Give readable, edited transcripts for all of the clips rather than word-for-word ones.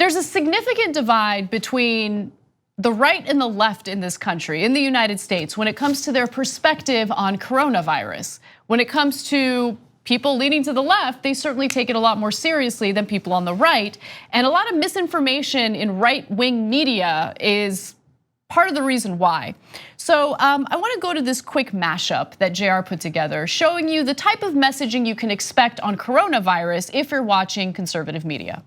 There's a significant divide between the right and the left in this country, in the United States, when it comes to their perspective on coronavirus. When it comes to people leaning to the left, they certainly take it a lot more seriously than people on the right. And a lot of misinformation in right-wing media is part of the reason why. So I want to go to this quick mashup that JR put together, showing you the type of messaging you can expect on coronavirus if you're watching conservative media.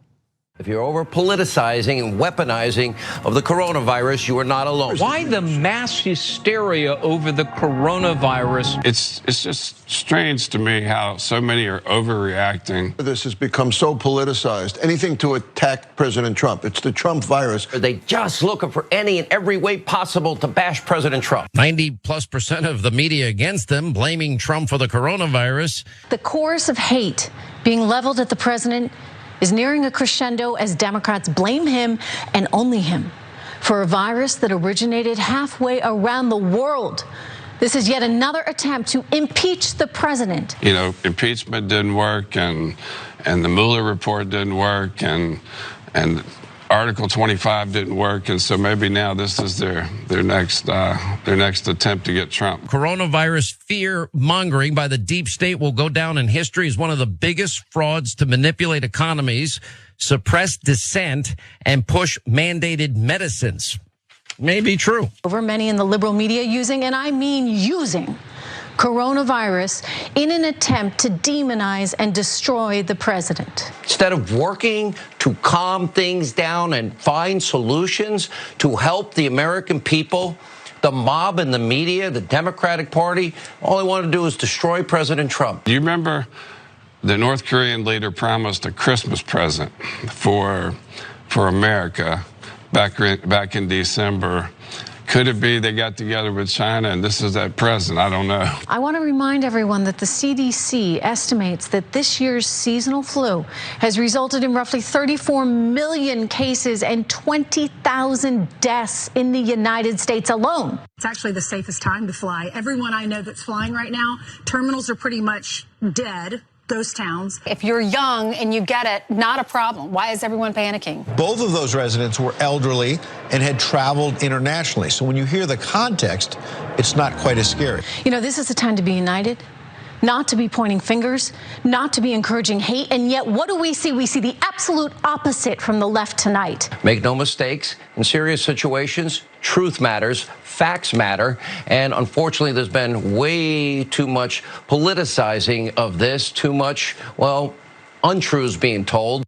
If you're over politicizing and weaponizing of the coronavirus, you are not alone. Why the mass hysteria over the coronavirus? It's just strange to me how so many are overreacting. This has become so politicized. Anything to attack President Trump. It's the Trump virus. They just looking for any and every way possible to bash President Trump. 90+% of the media against them, blaming Trump for the coronavirus. The chorus of hate being leveled at the president is nearing a crescendo as Democrats blame him and only him for a virus that originated halfway around the world. This is yet another attempt to impeach the president. You know, impeachment didn't work, and the Mueller report didn't work, and Article 25 didn't work, and so maybe now this is their next attempt to get Trump. Coronavirus fear mongering by the deep state will go down in history as one of the biggest frauds to manipulate economies, suppress dissent, and push mandated medicines. May be true. Over many in the liberal media using, and I mean using, coronavirus in an attempt to demonize and destroy the president. Instead of working to calm things down and find solutions to help the American people, the mob and the media, the Democratic Party, all they want to do is destroy President Trump. Do you remember the North Korean leader promised a Christmas present for America back in December? Could it be they got together with China and this is that present? I don't know. I want to remind everyone that the CDC estimates that this year's seasonal flu has resulted in roughly 34 million cases and 20,000 deaths in the United States alone. It's actually the safest time to fly. Everyone I know that's flying right now, terminals are pretty much dead. Those towns. If you're young and you get it, not a problem. Why is everyone panicking? Both of those residents were elderly and had traveled internationally. So when you hear the context, it's not quite as scary. You know, this is a time to be united, not to be pointing fingers, not to be encouraging hate. And yet, what do we see? We see the absolute opposite from the left tonight. Make no mistakes, in serious situations, truth matters, facts matter, and unfortunately there's been way too much politicizing of this, too much, well, untruths being told.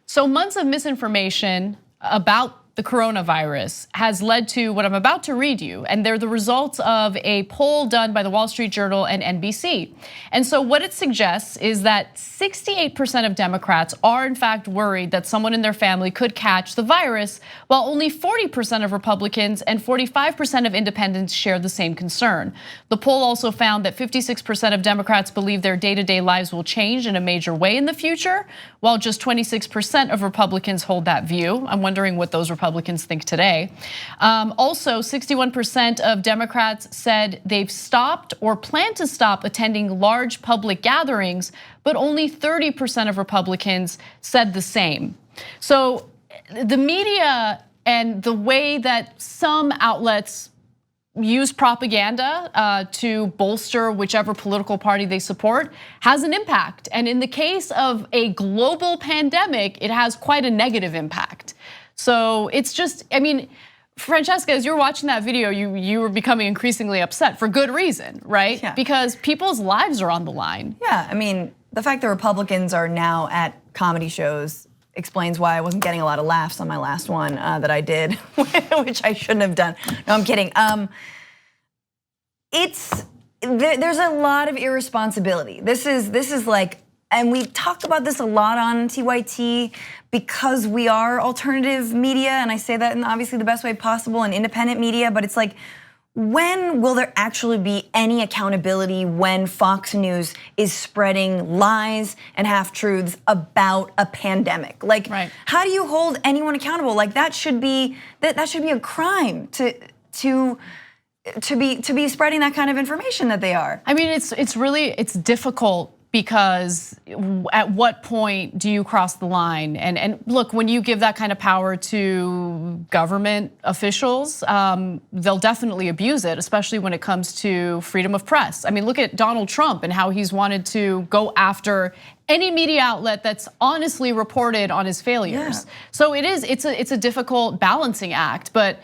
So months of misinformation about the coronavirus has led to what I'm about to read you, and they're the results of a poll done by the Wall Street Journal and NBC. And so what it suggests is that 68% of Democrats are in fact worried that someone in their family could catch the virus, while only 40% of Republicans and 45% of independents share the same concern. The poll also found that 56% of Democrats believe their day-to-day lives will change in a major way in the future, while just 26% of Republicans hold that view. I'm wondering what those Republicans think today. Also, 61% of Democrats said they've stopped or plan to stop attending large public gatherings, but only 30% of Republicans said the same. So the media and the way that some outlets use propaganda to bolster whichever political party they support has an impact. And in the case of a global pandemic, it has quite a negative impact. So it's just, I mean, Francesca, as you're watching that video, you were becoming increasingly upset for good reason, right? Yeah. Because people's lives are on the line. Yeah, I mean, the fact that Republicans are now at comedy shows explains why I wasn't getting a lot of laughs on my last one that I did, which I shouldn't have done. No, I'm kidding. There's a lot of irresponsibility. This is like, and we talk about this a lot on TYT because we are alternative media, and I say that in obviously the best way possible, and independent media, but it's like, when will there actually be any accountability when Fox News is spreading lies and half-truths about a pandemic? Like, right. How do you hold anyone accountable? Like, that should be a crime to be spreading that kind of information that they are. I mean, it's difficult because at what point do you cross the line? And look, when you give that kind of power to government officials, they'll definitely abuse it, especially when it comes to freedom of press. I mean, look at Donald Trump and how he's wanted to go after any media outlet that's honestly reported on his failures. Yeah. So it's a difficult balancing act, but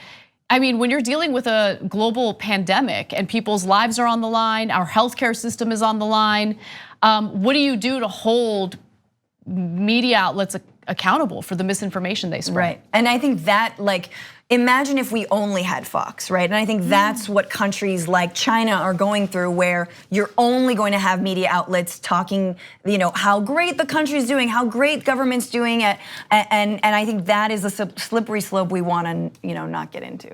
I mean, when you're dealing with a global pandemic and people's lives are on the line, our healthcare system is on the line, what do you do to hold media outlets accountable for the misinformation they spread? Right, and I think that, like, imagine if we only had Fox, right? And I think that's what countries like China are going through, where you're only going to have media outlets talking, how great the country's doing, how great government's doing it, and I think that is a slippery slope we want to, not get into.